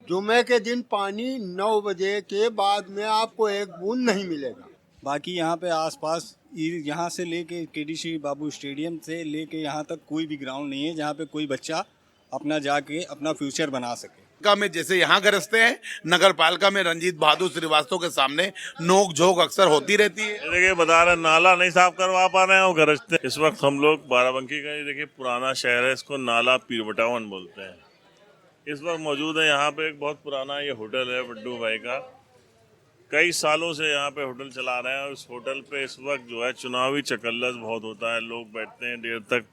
जुमे के दिन पानी 9 बजे के बाद में आपको एक बूंद नहीं मिलेगा। बाकी यहाँ पे आसपास यहाँ से लेके केडीसी बाबू स्टेडियम से लेके यहाँ तक कोई भी ग्राउंड नहीं है जहाँ पे कोई बच्चा अपना जाके अपना फ्यूचर बना सके। का में जैसे यहाँ गरजते हैं, नगर पालिका में रंजीत बहादुर श्रीवास्तव के सामने नोक झोंक अक्सर होती रहती है। देखिए बता रहे नाला नहीं साफ करवा पा रहे हैं और गरजते हैं। इस वक्त हम लोग बाराबंकी का देखिए पुराना शहर है, इसको नाला पीरबटावन बोलते हैं। इस वक्त मौजूद है यहाँ पे एक बहुत पुराना ये होटल है बड्डू भाई का। कई सालों से यहाँ पे होटल चला रहे हैं और इस होटल पे इस वक्त जो है चुनावी चकल्लस बहुत होता है। लोग बैठते हैं देर तक,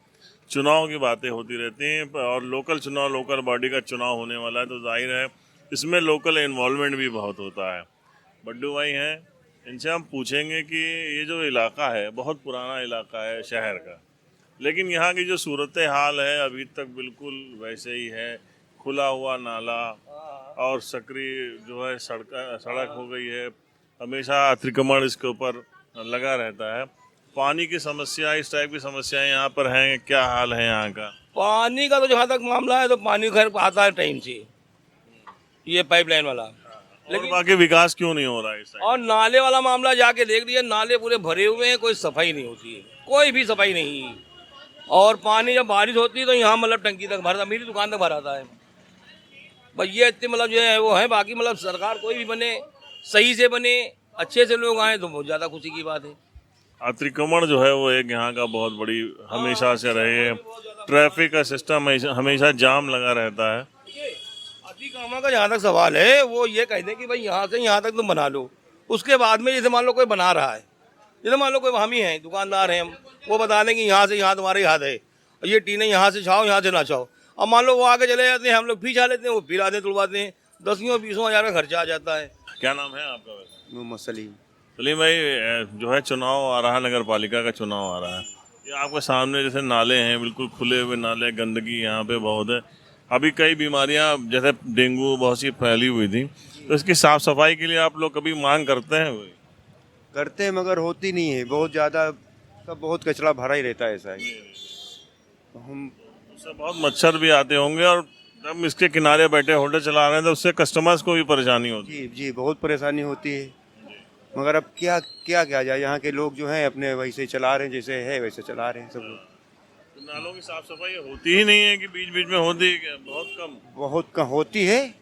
चुनाव की बातें होती रहती हैं और लोकल चुनाव, लोकल बॉडी का चुनाव होने वाला है तो जाहिर है इसमें लोकल इन्वॉल्वमेंट भी बहुत होता है। बड्डू भाई हैं, इनसे हम पूछेंगे कि ये जो इलाका है बहुत पुराना इलाका है शहर का, लेकिन यहाँ की जो सूरत हाल है अभी तक बिल्कुल वैसे ही है। खुला हुआ नाला और सक्रिय जो है सड़क हो गई है, हमेशा अतिक्रमण इसके ऊपर लगा रहता है। पानी की समस्या, इस टाइप की समस्याएं यहाँ पर हैं, क्या हाल है यहाँ का? पानी का तो जहाँ तक मामला है तो पानी खैर आता है टाइम से, ये पाइपलाइन वाला, लेकिन बाकी विकास क्यों नहीं हो रहा है इस साइड? और नाले वाला मामला जाके देख लिया, नाले पूरे भरे हुए हैं, कोई सफाई नहीं होती है, कोई भी सफाई नहीं। और पानी जब बारिश होती है तो यहाँ मतलब टंकी तक भरता, मेरी दुकान तक भराता है। बस ये इतने मतलब जो है वो है, बाकी मतलब सरकार कोई भी बने, सही से बने, अच्छे से लोग आए तो बहुत ज़्यादा खुशी की बात है। अतिक्रमण जो है वो एक यहाँ का बहुत बड़ी हमेशा से रहे है। ट्रैफिक का सिस्टम हमेशा जाम लगा रहता है। अतिक्रमण का जहाँ तक सवाल है वो ये कह दें कि भाई यहाँ से यहाँ तक तुम बना लो, उसके बाद में जैसे मान लो कोई बना रहा है, जैसे मान लो कोई हम ही हैं, दुकानदार हैं, वो बता दें कि यहाँ से यहाँ तुम्हारे हाथ है, ये टीने यहाँ से छाओ, यहाँ से ना छाओ। अब मान लो वो आगे चले जाते हैं, हम लोग फीस लेते हैं, वो फिर आते तुड़वाते हैं, 10-20 हज़ार का खर्चा आ जाता है। क्या नाम है आपका वैसे? मोहम्मद सलीम। सलीम भाई, जो है चुनाव आ रहा है, नगर पालिका का चुनाव आ रहा है, ये आपके सामने जैसे नाले हैं, बिल्कुल खुले हुए नाले, गंदगी यहाँ पे बहुत है। अभी कई बीमारियाँ जैसे डेंगू बहुत सी फैली हुई थी, तो इसकी साफ सफाई के लिए आप लोग कभी मांग करते हैं? करते हैं मगर होती नहीं है, बहुत ज़्यादा, सब बहुत कचरा भरा ही रहता है ऐसा ही। हम उससे बहुत मच्छर भी आते होंगे और जब इसके किनारे बैठे होटल चला रहे हैं तो उससे कस्टमर्स को भी परेशानी होती है। जी बहुत परेशानी होती है, मगर अब क्या क्या किया जाए, यहाँ के लोग जो हैं अपने वैसे चला रहे हैं, जैसे है वैसे चला रहे हैं सब लोग। तो नालों की साफ सफाई होती ही नहीं है कि बीच बीच में होती है? बहुत कम होती है,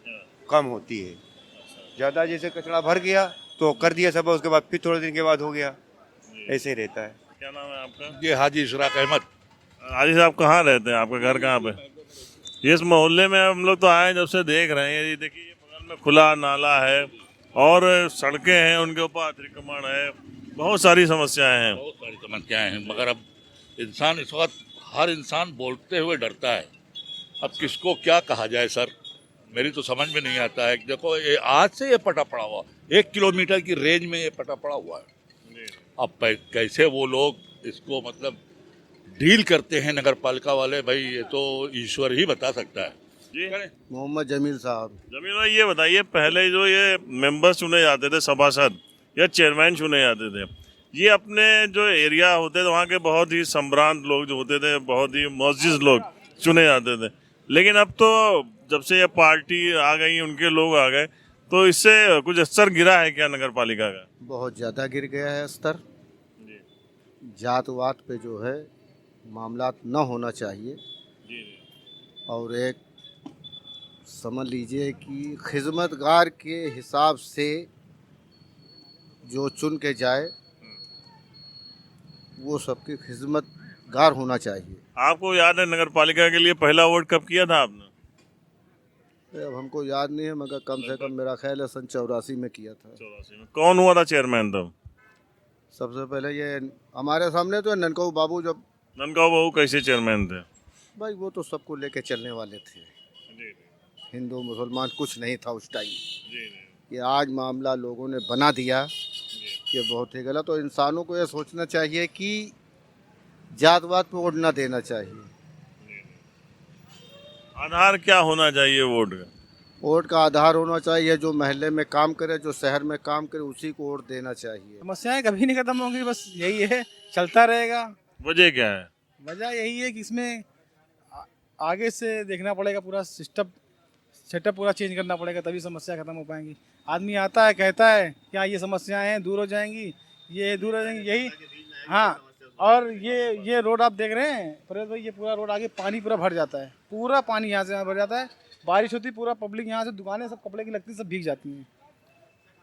कम होती है। ज़्यादा जैसे कचरा भर गया तो कर दिया सब, उसके बाद फिर थोड़े दिन के बाद हो गया, ऐसे ही रहता है। क्या नाम है आपका? ये हाजी इशराक अहमद। हाजी साहब कहाँ रहते हैं, आपका घर कहाँ पे? इस मोहल्ले में हम लोग तो आए जब से देख रहे हैं, ये देखिए बगल में खुला नाला है और सड़कें हैं, उनके ऊपर अतिक्रमण है, बहुत सारी समस्याएं हैं। बहुत सारी समस्याएं हैं, मगर अब इंसान इस वक्त हर इंसान बोलते हुए डरता है। अब किसको क्या कहा जाए सर, मेरी तो समझ में नहीं आता है। देखो ये आज से ये पटा पड़ा हुआ, 1 किलोमीटर की रेंज में ये पटा पड़ा हुआ है। अब कैसे वो लोग इसको मतलब डील करते हैं नगर पालिका वाले, भाई ये तो ईश्वर ही बता सकता है। जी मोहम्मद जमील साहब। जमील भाई ये बताइए, पहले जो ये मेंबर्स चुने जाते थे, सभासद या चेयरमैन चुने जाते थे, ये अपने जो एरिया होते थे वहाँ के बहुत ही संभ्रांत लोग जो होते थे, बहुत ही मुअज़्ज़िज़ लोग चुने जाते थे। लेकिन अब तो जब से ये पार्टी आ गई, उनके लोग आ गए, तो इससे कुछ असर गिरा है क्या नगर पालिका का? बहुत ज़्यादा गिर गया है स्तर। जातवात पे जो है मामलात न होना चाहिए। और एक समझ लीजिए कि खिदमतगार के हिसाब से जो चुन के जाए वो सबकी खिदमतगार होना चाहिए। आपको याद है नगर पालिका के लिए पहला वोट कब किया था आपने? अब हमको याद नहीं है, मगर कम से कम मेरा ख्याल है सन 84 में किया था। 84 में कौन हुआ था चेयरमैन तब? सबसे पहले ये हमारे सामने तो ननकाऊ बाबू, जब ननकाऊ बाबू कैसे चेयरमैन थे? भाई वो तो सबको लेके चलने वाले थे, हिंदू मुसलमान कुछ नहीं था उस टाइम। ये आज मामला लोगों ने बना दिया, ये बहुत ही गलत। तो इंसानों को ये सोचना चाहिए कि जातवात पे वोट ना देना चाहिए। आधार क्या होना चाहिए वोट का? वोट का आधार होना चाहिए जो महल्ले में काम करे, जो शहर में काम करे, उसी को वोट देना चाहिए। समस्याएं कभी नहीं खत्म होंगी, बस यही है, चलता रहेगा। वजह क्या है? वजह यही है कि इसमें आगे से देखना पड़ेगा, पूरा सिस्टम सेटअप पूरा चेंज करना पड़ेगा, तभी समस्या खत्म हो पाएंगी। आदमी आता है, कहता है क्या ये समस्याएं हैं, दूर हो जाएंगी, ये दूर हो जाएंगी, यही। हाँ, और ये रोड आप देख रहे हैं परेश भाई, ये पूरा रोड आगे पानी पूरा भर जाता है, पूरा पानी यहाँ से यहाँ भर जाता है। बारिश होती, पूरा पब्लिक यहाँ से, दुकानें सब कपड़े की लगती, सब भीग जाती हैं।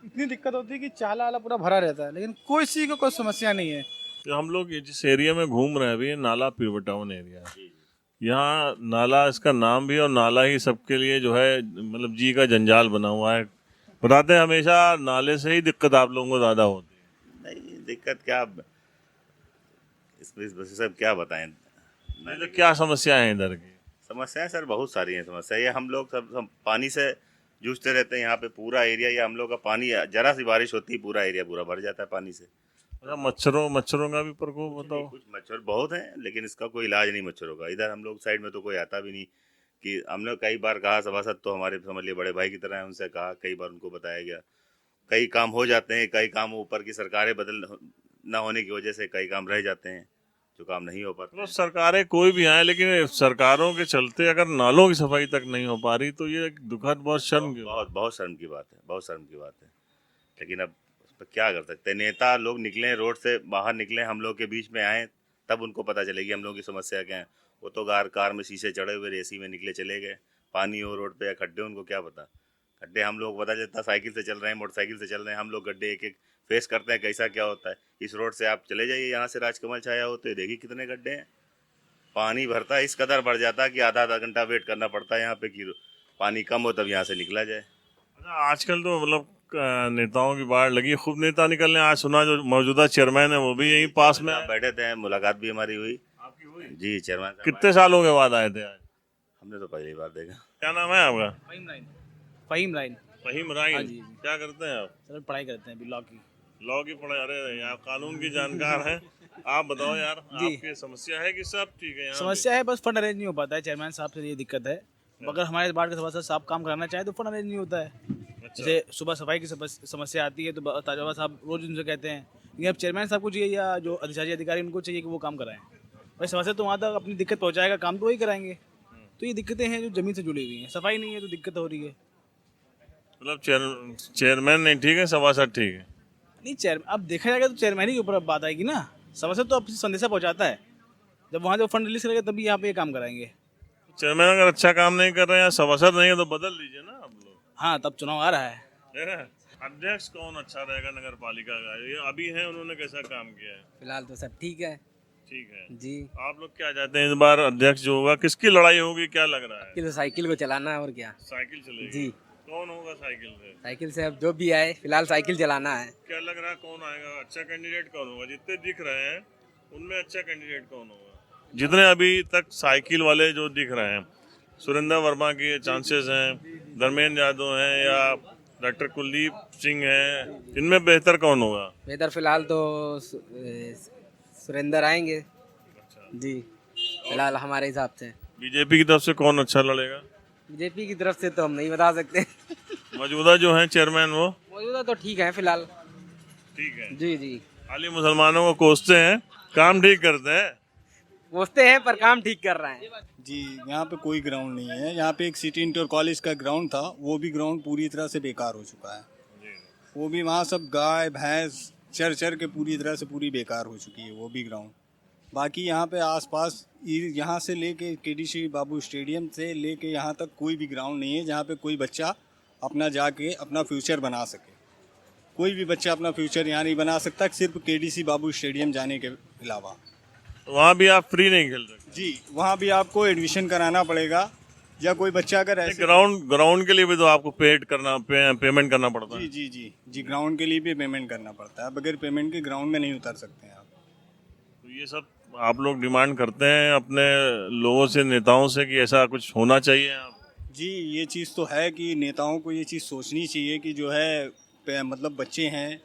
इतनी दिक्कत होती है कि चाला वाला पूरा भरा रहता है, लेकिन कोई चीज़ को कोई समस्या नहीं है। तो हम लोग ये जिस एरिया में घूम रहे हैं अभी, ये नाला पीरबटावन टाउन एरिया है। यहाँ नाला, इसका नाम भी, और नाला ही सबके लिए जो है मतलब जी का जंजाल बना हुआ है। बताते हैं हमेशा नाले से ही दिक्कत आप लोगों को ज़्यादा होती है। नहीं, दिक्कत क्या, इसमें सब क्या बताएं। नहीं तो क्या समस्याएं हैं इधर की? समस्याएं सर बहुत सारी हैं। समस्या ये हम लोग सब पानी से जूझते रहते हैं। यहाँ पे पूरा एरिया, ये हम लोग का पानी, जरा सी बारिश होती है पूरा एरिया पूरा भर जाता है पानी से। अच्छा, मच्छरों का भी प्रकोप बताओ। कुछ मच्छर बहुत हैं, लेकिन इसका कोई इलाज नहीं मच्छरों का। इधर हम लोग साइड में तो कोई आता भी नहीं। कि हमने कई बार कहा, सभासद तो हमारे समझ लिए बड़े भाई की तरह है, उनसे कहा, कई बार उनको बताया गया, कई काम हो जाते हैं, कई काम ऊपर की सरकारें बदल न होने की वजह से कई काम रह जाते हैं, जो काम नहीं हो पाते। तो सरकारें कोई भी आए, लेकिन सरकारों के चलते अगर नालों की सफाई तक नहीं हो पा रही तो ये दुखद, बहुत शर्म की बहुत शर्म की बात है, बहुत शर्म की बात है। लेकिन अब उस पर क्या कर सकते हैं। नेता लोग निकले, रोड से बाहर निकले, हम लोग के बीच में आए, तब उनको पता चलेगी हम लोग की समस्या क्या है। वो तो कार में शीशे चढ़े हुए एसी में निकले चले गए। पानी हो रोड पे या खड्डे, उनको क्या पता। खड्डे हम लोग पता चलता साइकिल से चल रहे हैं, मोटरसाइकिल से चल रहे हैं, हम लोग गड्ढे एक एक फेस करते हैं, कैसा क्या होता है। इस रोड से आप चले जाइए, यहाँ से राजकमल छाया हो तो देखिए कितने गड्ढे हैं। पानी भरता है, इस कदर भर जाता है कि आधा घंटा वेट करना पड़ता है यहाँ पे कि पानी कम हो तब यहाँ से निकला जाए। आजकल तो मतलब नेताओं की बाढ़ लगी, खूब नेता निकलने। आज सुना जो मौजूदा चेयरमैन है वो भी यहीं पास में बैठे थे, मुलाकात भी हमारी हुई। आपकी हुई? जी, चेयरमैन। कितने सालों के बाद आए थे आज? हमने तो पहली बार देखा। क्या नाम है आपका? फहीम राइन। फहीम राइन। हाँ जी। क्या करते हैं आप? सर पढ़ाई करते हैं अभी, लॉ की। लॉ की पढ़ाई? अरे यार, कानून की जानकार हैं आप। बताओ यार, आपकी समस्या है कि सब ठीक है? यहाँ समस्या है, बस फंड अरेंज नहीं हो पाता है। चेयरमैन साहब से ये दिक्कत है। अगर हमारे वार्ड के सभासद साहब काम कराना चाहे तो फंड अरेंज नहीं होता है। जैसे सुबह सफाई की समस्या आती है तो ताजवा साहब रोज उनसे कहते हैं, लेकिन अब चेयरमैन साहब को चाहिए या जो अधिशासी अधिकारी उनको चाहिए कि वो काम कराएं। भाई सभासद तो वहाँ तक अपनी दिक्कत पहुँचाएगा, काम तो वही कराएंगे। तो ये दिक्कतें हैं जो जमीन से जुड़ी हुई हैं। सफाई नहीं है तो दिक्कत हो रही है। मतलब चेयरमैन नहीं ठीक है, सभासद ठीक है? नहीं, अब देखा जाएगा तो चेयरमैन ही के ऊपर बात आएगी ना। सभासद तो अपनी संदेशा पहुँचाता है, जब वहाँ जो फंड रिलीज करेगा तभी यहाँ पे ये काम कराएंगे। चेयरमैन अगर अच्छा काम नहीं कर रहे हैं, सभासद नहीं है तो बदल लीजिए ना आप लोग। हाँ, तब चुनाव आ रहा है। अध्यक्ष कौन अच्छा रहेगा नगर पालिका का? ये अभी है, उन्होंने कैसा काम किया है? फिलहाल तो सब ठीक है। ठीक है जी। आप लोग क्या चाहते हैं इस बार अध्यक्ष जो होगा, किसकी लड़ाई होगी, क्या लग रहा है? तो साइकिल को चलाना है और क्या। साइकिल चलेगी? जी। कौन होगा साइकिल से? साइकिल से अब जो भी आए, फिलहाल साइकिल चलाना है। क्या लग रहा है कौन आएगा? अच्छा कैंडिडेट कौन होगा? जितने दिख रहे हैं उनमें अच्छा कैंडिडेट कौन होगा? जितने अभी तक साइकिल वाले जो दिख रहे हैं, सुरेंद्र वर्मा के चांसेस हैं, धर्मेंद्र यादव हैं या डॉक्टर कुलदीप सिंह हैं, इनमें बेहतर कौन होगा? बेहतर फिलहाल तो सुरेंद्र आएंगे। जी, फिलहाल हमारे हिसाब से। बीजेपी की तरफ से कौन अच्छा लड़ेगा? बीजेपी की तरफ से तो हम नहीं बता सकते। मौजूदा जो है चेयरमैन वो मौजूदा तो ठीक है फिलहाल। ठीक है। जी जी। खाली मुसलमानों को कोसते हैं, काम ठीक करते हैं। कोसते हैं पर काम ठीक कर रहे हैं। जी, यहाँ पे कोई ग्राउंड नहीं है। यहाँ पे एक सिटी इंटर कॉलेज का ग्राउंड था, वो भी ग्राउंड पूरी तरह से बेकार हो चुका है। वो भी वहाँ सब गाय भैंस चर के पूरी तरह से पूरी बेकार हो चुकी है वो भी ग्राउंड। बाकी यहाँ पे आसपास यहाँ से लेके केडीसी बाबू स्टेडियम से लेके यहाँ तक कोई भी ग्राउंड नहीं है जहाँ पे कोई बच्चा अपना जाके अपना फ्यूचर बना सके। कोई भी बच्चा अपना फ्यूचर यहाँ नहीं बना सकता, सिर्फ केडीसी बाबू स्टेडियम जाने के अलावा। वहाँ भी आप फ्री नहीं खेल सकते? जी, वहाँ भी आपको एडमिशन कराना पड़ेगा, या कोई बच्चा अगर ऐसे ग्राउंड के लिए भी तो आपको पेमेंट करना पड़ता है। जी, ग्राउंड के लिए भी पेमेंट करना पड़ता है। बगैर पेमेंट के ग्राउंड में नहीं उतर सकते हैं आप। तो ये सब आप लोग डिमांड करते हैं अपने लोगों से, नेताओं से कि ऐसा कुछ होना चाहिए? आप जी, ये चीज़ तो है कि नेताओं को ये चीज़ सोचनी चाहिए कि जो है मतलब बच्चे हैं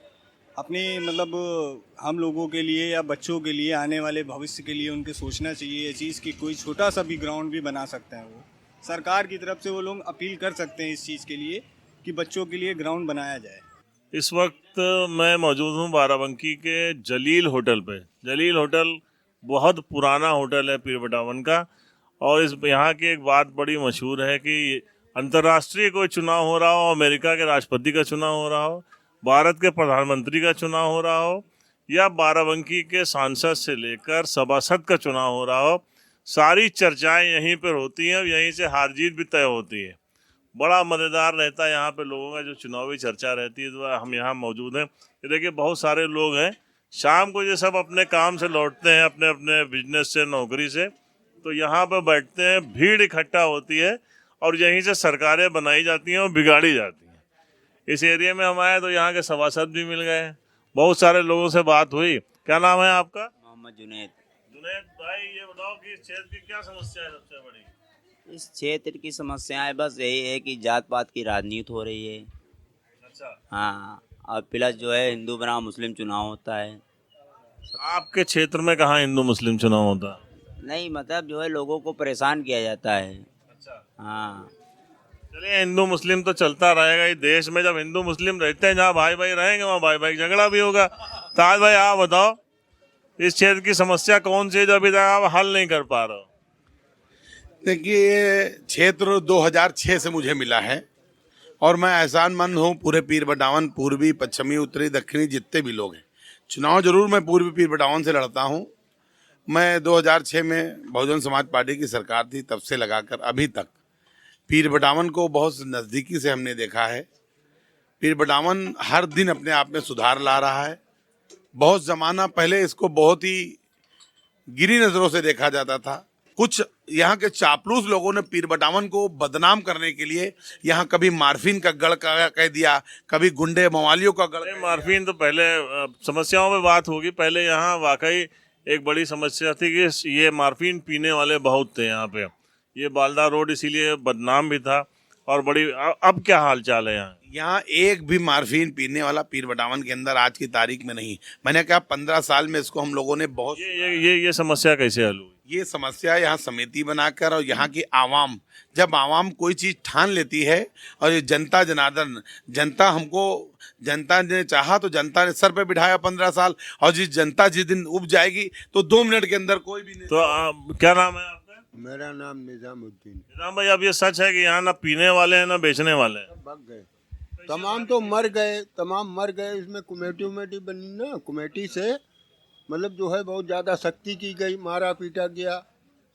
अपने, मतलब हम लोगों के लिए या बच्चों के लिए, आने वाले भविष्य के लिए उनके सोचना चाहिए ये चीज़ कि कोई छोटा सा भी ग्राउंड भी बना सकते हैं। वो सरकार की तरफ से वो लोग अपील कर सकते हैं इस चीज़ के लिए कि बच्चों के लिए ग्राउंड बनाया जाए। इस वक्त मैं मौजूद हूँ बाराबंकी के जलील होटल पे। जलील होटल बहुत पुराना होटल है पीरबटावन का, और इस यहाँ की एक बात बड़ी मशहूर है कि अंतर्राष्ट्रीय कोई चुनाव हो रहा हो, अमेरिका के राष्ट्रपति का चुनाव हो रहा हो, भारत के प्रधानमंत्री का चुनाव हो रहा हो, या बाराबंकी के सांसद से लेकर सभासद का चुनाव हो रहा हो, सारी चर्चाएं यहीं पर होती हैं और यहीं से हार जीत भी तय होती है। बड़ा मज़ेदार रहता है यहाँ पे लोगों का जो चुनावी चर्चा रहती है। तो हम यहाँ मौजूद हैं, ये देखिए बहुत सारे लोग हैं, शाम को ये सब अपने काम से लौटते हैं, अपने अपने बिजनेस से, नौकरी से, तो यहाँ पर बैठते हैं, भीड़ इकट्ठा होती है और यहीं से सरकारें बनाई जाती हैं और बिगाड़ी जाती हैं। इस एरिया में हम आए तो यहाँ के सभासद भी मिल गए, बहुत सारे लोगों से बात हुई। क्या नाम है आपका? मोहम्मद जुनैद। जुनैद भाई, ये बताओ कि इस क्षेत्र की क्या समस्या है सबसे बड़ी? इस क्षेत्र की समस्याएं बस यही है कि जात पात की राजनीति हो रही है। अच्छा। हाँ, और प्लस जो है हिंदू बनाम मुस्लिम चुनाव होता है। आपके क्षेत्र में कहाँ हिंदू मुस्लिम चुनाव होता है? नहीं, मतलब जो है लोगों को परेशान किया जाता है। अच्छा। हाँ, चलिए, हिंदू मुस्लिम तो चलता रहेगा इस देश में। जब हिंदू मुस्लिम रहते हैं, जहाँ भाई भाई रहेंगे वहाँ भाई भाई झगड़ा भी होगा। ताज भाई, आप बताओ इस क्षेत्र की समस्या कौन सी है जो अभी तक आप हल नहीं कर पा रहे हो? देखिए, ये क्षेत्र 2006 से मुझे मिला है और मैं एहसानमंद हूँ पूरे पीर बटावन, पूर्वी, पश्चिमी, उत्तरी, दक्षिणी जितने भी लोग हैं। चुनाव जरूर मैं पूर्वी पीर बटावन से लड़ता हूँ। मैं 2006 में बहुजन समाज पार्टी की सरकार थी, तब से लगाकर अभी तक पीर बटावन को बहुत नज़दीकी से हमने देखा है। पीर बटावन हर दिन अपने आप में सुधार ला रहा है। बहुत ज़माना पहले इसको बहुत ही गिरी नज़रों से देखा जाता था। कुछ यहाँ के चापलूस लोगों ने पीर बटावन को बदनाम करने के लिए यहाँ कभी मार्फिन का गढ़ कह दिया, कभी गुंडे मवालियों का गढ़। मार्फिन तो पहले समस्याओं में बात होगी। पहले यहाँ वाकई एक बड़ी समस्या थी कि ये मार्फिन पीने वाले बहुत थे यहाँ पे। ये बालदा रोड इसीलिए बदनाम भी था। और बड़ी अब क्या हाल चाल है यहाँ? यहाँ एक भी मार्फिन पीने वाला पीर बटावन के अंदर आज की तारीख में नहीं। मैंने कहा 15 साल में इसको हम लोगों ने बहुत ये समस्या कैसे हल हुई? ये समस्या यहाँ समिति बनाकर और यहाँ की आवाम, जब आवाम कोई चीज़ ठान लेती है और ये जनता जनार्दन, जनता ने चाहा तो जनता ने सर पे बिठाया 15 साल, और जनता जिस दिन उब जाएगी तो 2 मिनट के अंदर कोई भी नहीं। तो क्या नाम है आपका? मेरा नाम निजामुद्दीन। निजाम भाई, अब ये सच है कि यहाँ ना पीने वाले हैं ना बेचने वाले हैं? भाग गए, तमाम तो मर गए, तमाम मर गए। इसमें कमेटी बनी ना, कमेटी से मतलब जो है बहुत ज़्यादा सख्ती की गई, मारा पीटा गया,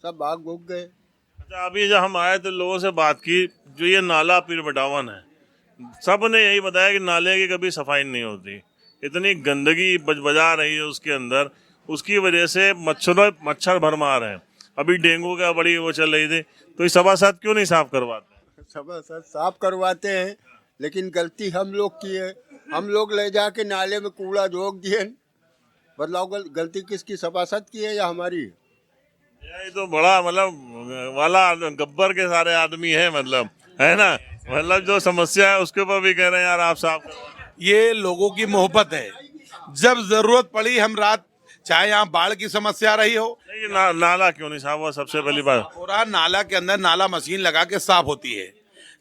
सब भाग भूग गए। अच्छा, अभी जब हम आए तो लोगों से बात की, जो ये नाला पीर बटावन है, सब ने यही बताया कि नाले की कभी सफाई नहीं होती, इतनी गंदगी बजा रही है उसके अंदर, उसकी वजह से मच्छर भरमार है। अभी डेंगू का बड़ी वो चल रही थी, तो ये सभासद क्यों नहीं साफ करवाते? सभासद साफ करवाते हैं, लेकिन गलती हम लोग की है। हम लोग ले जाके नाले में कूड़ा झोंक दिए। बदलाव गलती किसकी, सभासद की है या हमारी? ये तो बड़ा मतलब वाला गब्बर के सारे आदमी है, मतलब है ना, मतलब जो समस्या है उसके ऊपर भी कह रहे हैं यार आप साफ करवा। ये लोगों की मोहब्बत है। जब जरूरत पड़ी हम रात, चाहे यहाँ बाढ़ की समस्या रही हो, नाला क्यों नहीं साफ हुआ? सबसे पहली बात, पूरा नाला के अंदर नाला मशीन लगा के साफ होती है।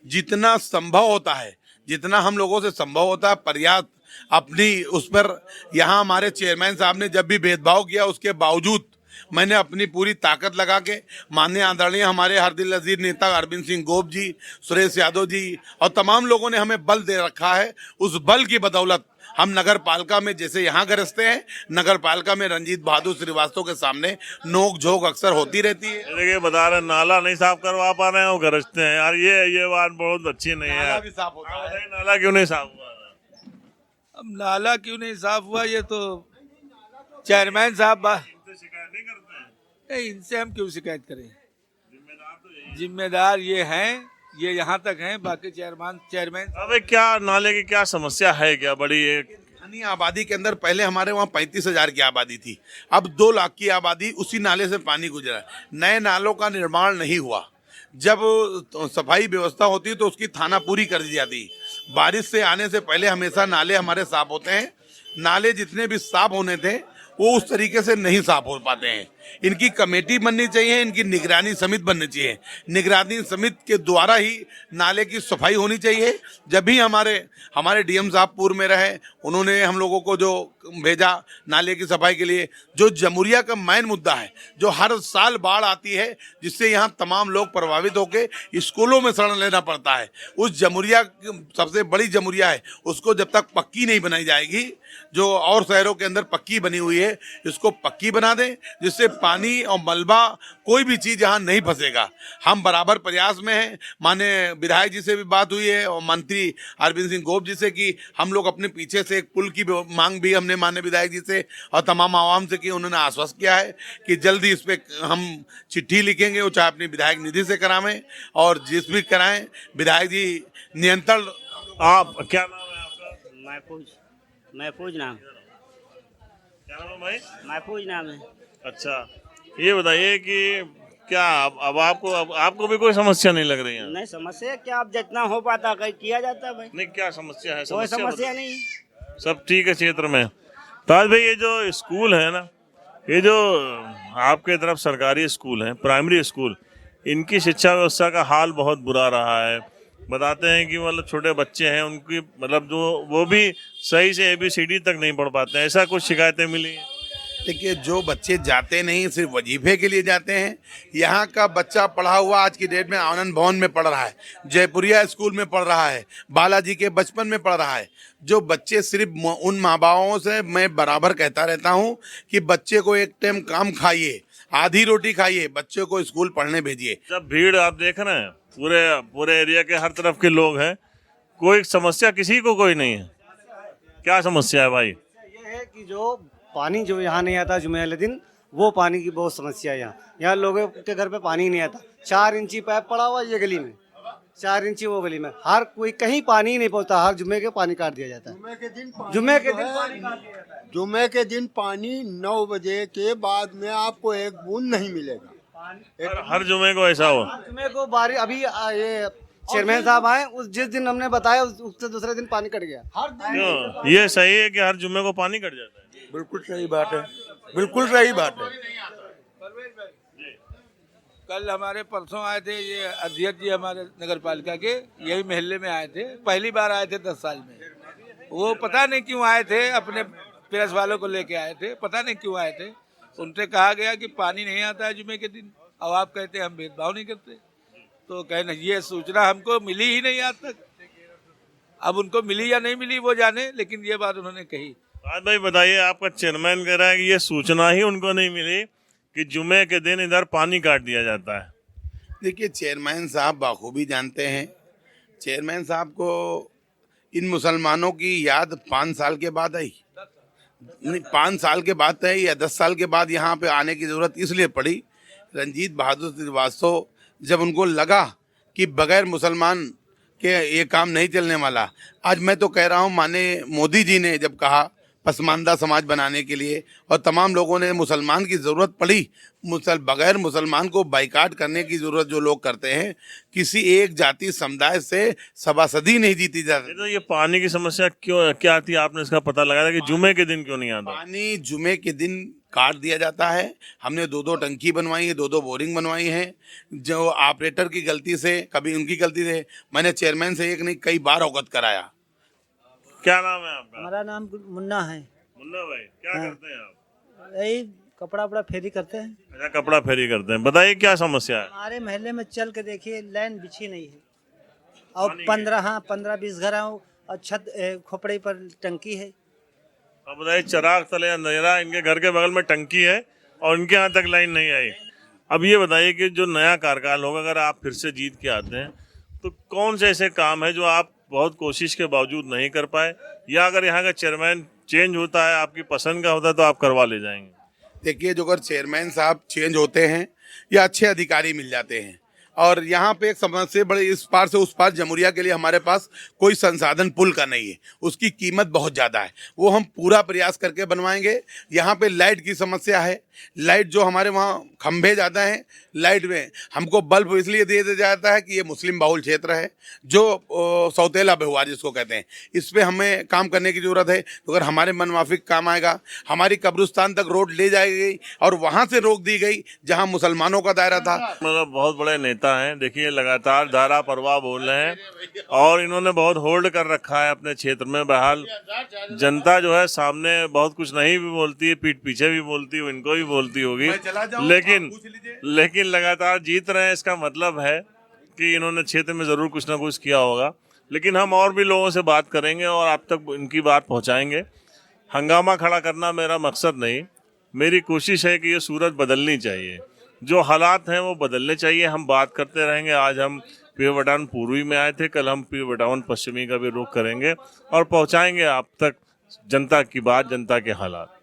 जितना संभव होता है, जितना हम लोगों से संभव होता है, पर्याप्त अपनी उस पर, यहाँ हमारे चेयरमैन साहब ने जब भी भेदभाव किया उसके बावजूद मैंने अपनी पूरी ताकत लगा के, माननीय आदरणीय हमारे हर दिल अजीज नेता अरविंद सिंह गोप जी, सुरेश यादव जी और तमाम लोगों ने हमें बल दे रखा है। उस बल की बदौलत हम नगर पालिका में जैसे यहाँ गरजते हैं, नगर पालिका में रंजीत बहादुर श्रीवास्तव के सामने नोक झोंक अक्सर होती रहती है। देखिए, बता रहे नाला नहीं साफ करवा पा रहे हैं, वो गरजते हैं यार। ये बात बहुत अच्छी नहीं है। नाला भी साफ होता है। नाला क्यों नहीं साफ हुआ? अब नाला क्यों नहीं साफ हुआ, ये तो चेयरमैन साहब शिकायत नहीं करते हैं? नहीं, इनसे हम क्यों शिकायत करें? जिम्मेदार ये हैं, ये यहाँ तक हैं, बाकी चेयरमैन। अबे क्या नाले की क्या समस्या है? क्या बड़ी एक स्थानीय आबादी के अंदर पहले हमारे वहाँ 35,000 की आबादी थी, अब 2 लाख की आबादी, उसी नाले से पानी गुजरा। नए नालों का निर्माण नहीं हुआ। जब सफाई व्यवस्था होती तो उसकी थाना पूरी कर दी जाती। बारिश से आने से पहले हमेशा नाले हमारे साफ होते हैं। नाले जितने भी साफ होने थे वो उस तरीके से नहीं साफ हो पाते हैं। इनकी कमेटी बननी चाहिए, इनकी निगरानी समिति बननी चाहिए। निगरानी समिति के द्वारा ही नाले की सफाई होनी चाहिए। जब भी हमारे डीएम साहब पूर्व में रहे, उन्होंने हम लोगों को जो भेजा नाले की सफाई के लिए, जो जमुरिया का मेन मुद्दा है, जो हर साल बाढ़ आती है जिससे यहाँ तमाम लोग प्रभावित होकर स्कूलों में शरण लेना पड़ता है, उस जमुरिया सबसे बड़ी जमुरिया है, उसको जब तक पक्की नहीं बनाई जाएगी, जो और शहरों के अंदर पक्की बनी हुई है, इसको पक्की बना दें जिससे पानी और मलबा कोई भी चीज यहाँ नहीं फंसेगा। हम बराबर प्रयास में हैं। माननीय विधायक जी से भी बात हुई है और मंत्री अरविंद सिंह गोप जी से कि हम लोग अपने पीछे से एक पुल की मांग भी हमने माननीय विधायक जी से और तमाम आवाम से की। उन्होंने आश्वस्त किया है कि जल्दी इस पे हम चिट्ठी लिखेंगे, वो चाहे अपनी विधायक निधि से करावें और जिस भी कराएं, विधायक जी नियंत्रण। आप क्या नाम है आपका? महफूज नाम। क्या नाम है भाई? महफूज नाम है। अच्छा, ये बताइए कि क्या अब आपको भी कोई समस्या नहीं लग रही है? नहीं, समस्या क्या, अब जितना हो पाता किया जाता है भाई। नहीं, क्या समस्या है? कोई समस्या नहीं, सब ठीक है क्षेत्र में। ताज भाई, ये जो स्कूल है ना, ये जो आपके तरफ सरकारी स्कूल है, प्राइमरी स्कूल, इनकी शिक्षा व्यवस्था का हाल बहुत बुरा रहा है। बताते हैं कि मतलब छोटे बच्चे हैं, उनकी मतलब जो वो भी सही से ABCD तक नहीं पढ़ पाते हैं, ऐसा कुछ शिकायतें मिली हैं? देखिए, जो बच्चे जाते नहीं सिर्फ वजीफे के लिए जाते हैं। यहाँ का बच्चा पढ़ा हुआ आज की डेट में आनंद भवन में पढ़ रहा है, जयपुरिया स्कूल में पढ़ रहा है, बालाजी के बचपन में पढ़ रहा है। जो बच्चे सिर्फ उन माँ बापों से मैं बराबर कहता रहता हूँ कि बच्चे को एक टाइम काम खाइए, आधी रोटी खाइए, बच्चे को स्कूल पढ़ने भेजिए। जब भीड़ आप देख रहे हैं, पूरे एरिया के हर तरफ के लोग हैं, कोई समस्या किसी को कोई नहीं है। क्या समस्या है भाई? ये है कि जो पानी जो यहाँ नहीं आता जुमे वाले दिन, वो पानी की बहुत समस्या है। यहाँ लोगों के घर पे पानी नहीं आता। 4 इंची पाइप पड़ा हुआ ये गली में, 4 इंची वो गली में, हर कोई कहीं पानी नहीं पहुँचता। हर जुमे के पानी काट दिया जाता है। जुमे के दिन पानी काट दिया जाता है। जुमे के दिन पानी 9 बजे के बाद में आपको एक बूंद नहीं मिलेगा। हर जुमे को ऐसा हो? जुमे को बारी अभी ये चेयरमैन साहब आए, उस जिस दिन हमने बताया उससे दूसरे दिन पानी कट गया। हर दिन क्यों? ये सही है कि हर जुमे को पानी कट जाता है? बिल्कुल सही बात है, बिल्कुल सही बात है। कल हमारे परसों आए थे ये अध्यक्ष जी हमारे नगर पालिका के, यही महल्ले में आए थे, पहली बार आए थे 10 साल में। वो पता नहीं क्यों आए थे, अपने प्रेस वालों को लेके आए थे, पता नहीं क्यों आए थे। उनसे कहा गया कि पानी नहीं आता है जुमे के दिन, अब आप कहते हैं हम भेदभाव नहीं करते। तो कहना ये सूचना हमको मिली ही नहीं आज तक। अब उनको मिली या नहीं मिली वो जाने, लेकिन ये बात उन्होंने कही। आज भाई बताइए, आपका चेयरमैन कह रहा है कि ये सूचना ही उनको नहीं मिली कि जुमे के दिन इधर पानी काट दिया जाता है। देखिए, चेयरमैन साहब बाखूबी जानते हैं। चेयरमैन साहब को इन मुसलमानों की याद 5 साल के बाद आई, नहीं 5 साल के बाद है या 10 साल के बाद यहाँ पे आने की जरूरत इसलिए पड़ी। रंजीत बहादुर श्रीवास्तव जब उनको लगा कि बगैर मुसलमान के ये काम नहीं चलने वाला, आज मैं तो कह रहा हूँ माननीय मोदी जी ने जब कहा पसमानदा समाज बनाने के लिए और तमाम लोगों ने मुसलमान की ज़रूरत पड़ी, बगैर मुसलमान को बाइकाट करने की ज़रूरत जो लोग करते हैं, किसी एक जाति समुदाय से सभासदी नहीं जीती जाती। तो ये पानी की समस्या क्यों क्या आती है, आपने इसका पता लगाया कि जुमे के दिन क्यों नहीं आता? पानी जुमे के दिन काट दिया जाता है। हमने 2-2 टंकी बनवाई है, 2-2 बोरिंग बनवाई है, जो ऑपरेटर की गलती से, कभी उनकी गलती से। मैंने चेयरमैन से एक नहीं कई बार अवगत कराया। क्या नाम है आपका? हमारा नाम मुन्ना है। मुन्ना भाई, क्या करते हैं आप? यही कपड़ा वपड़ा फेरी करते हैं। अच्छा, कपड़ा फेरी करते हैं। बताइए क्या समस्या है? हमारे महल्ले में चल के देखिए, लाइन बिछी नहीं है और 15-20 घर हैं और छत खोपड़े पर टंकी है। अब बताइए, चिराग तले अंधेरा, इनके घर के बगल में टंकी है और इनके यहाँ तक लाइन नहीं आई। अब ये बताइए कि जो नया कार्यकाल होगा, अगर आप फिर से जीत के आते हैं, तो कौन से ऐसे काम है जो आप बहुत कोशिश के बावजूद नहीं कर पाए, या अगर यहाँ का चेयरमैन चेंज होता है, आपकी पसंद का होता है, तो आप करवा ले जाएंगे? देखिए, जो अगर चेयरमैन साहब चेंज होते हैं या अच्छे अधिकारी मिल जाते हैं और यहाँ पे एक समस्या बड़ी, इस पार से उस पार जमुरिया के लिए हमारे पास कोई संसाधन पुल का नहीं है, उसकी कीमत बहुत ज़्यादा है, वो हम पूरा प्रयास करके बनवाएंगे। यहाँ पे लाइट की समस्या है, लाइट जो हमारे वहाँ खंभे ज़्यादा हैं, लाइट में हमको बल्ब इसलिए दे दिया जाता है कि ये मुस्लिम बहुल क्षेत्र है, जो सौतेला व्यवहार जिसको कहते हैं, इस पे हमें काम करने की ज़रूरत है। तो अगर हमारे मन माफिक काम आएगा, हमारी कब्रिस्तान तक रोड ले जाई गई और वहाँ से रोक दी गई जहाँ मुसलमानों का दायरा था। मतलब बहुत बड़े नेता हैं, देखिए लगातार धारा प्रवाह बोल रहे हैं और इन्होंने बहुत होल्ड कर रखा है अपने क्षेत्र में। बहरहाल जनता जो है सामने बहुत कुछ नहीं भी बोलती है, पीठ पीछे भी बोलती है, इनको भी बोलती होगी, लेकिन लगातार जीत रहे हैं। इसका मतलब है कि इन्होंने क्षेत्र में जरूर कुछ ना कुछ किया होगा। लेकिन हम और भी लोगों से बात करेंगे और आप तक इनकी बात पहुंचाएंगे। हंगामा खड़ा करना मेरा मकसद नहीं, मेरी कोशिश है कि ये सूरत बदलनी चाहिए, जो हालात हैं वो बदलने चाहिए। हम बात करते रहेंगे। आज हम पीर बटावन पूर्वी में आए थे, कल हम पीर बटावन पश्चिमी का भी रुख करेंगे और पहुंचाएंगे आप तक जनता की बात, जनता के हालात।